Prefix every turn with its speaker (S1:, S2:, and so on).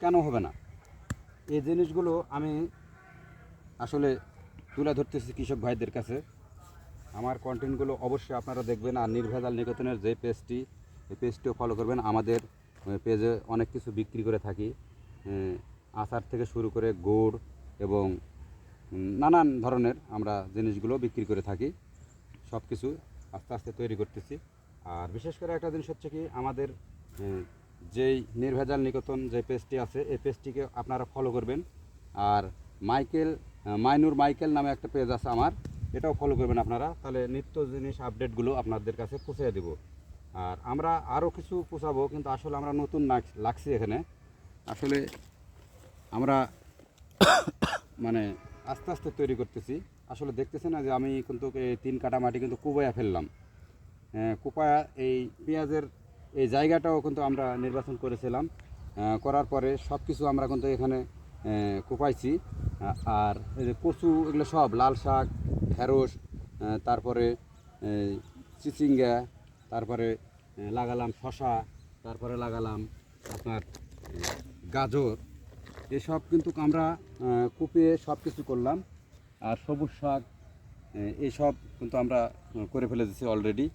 S1: কেন হবে না? এই জিনিসগুলো আমি আসলে তুলে ধরতেছি কৃষক ভাইদের কাছে। আমার কন্টেন্টগুলো অবশ্যই আপনারা দেখবেন, আর নির্ভেজাল নিকেতনের যে পেজটি, এই পেজটিও ফলো করবেন। আমাদের পেজে অনেক কিছু বিক্রি করে থাকি, আচার থেকে শুরু করে গুড় এবং নানান ধরনের আমরা জিনিসগুলো বিক্রি করে থাকি। সব কিছু আস্তে আস্তে তৈরি করতেছি। আর বিশেষ করে একটা জিনিস হচ্ছে কি, আমাদের যেই নির্ভেজাল নিকেতন যে পেজটি আছে, এই পেজটিকে আপনারা ফলো করবেন। আর মাইনুর মাইকেল নামে একটা পেজ আছে আমার, এটাও ফলো করবেন আপনারা। তাহলে নিত্য জিনিস আপডেটগুলো আপনাদের কাছে পৌঁছে দেব। আর আমরা আরও কিছু পৌঁছাবো, কিন্তু আসলে আমরা নতুন লাগছি এখানে। আসলে আমরা মানে আস্তে আস্তে তৈরি করতেছি। আসলে দেখতেছেন না যে আমি কিন্তু এই 3 কাঠা মাটি কিন্তু কুবায়া ফেললাম। কোপায়া এই পেঁয়াজের এই জায়গাটাও কিন্তু আমরা নির্বাচন করেছিলাম। করার পরে সব কিছু আমরা কিন্তু এখানে কোপাইছি। আর এই যে কচু, এগুলো সব লাল শাক, ঢেঁড়স, তারপরে চিচিঙ্গা, তারপরে লাগালাম শশা, তারপরে লাগালাম আপনার গাজর। এসব কিন্তু আমরা কুপিয়ে সব কিছু করলাম। আর সবুজ শাক, এইসব কিন্তু আমরা করে ফেলে দিচ্ছি অলরেডি।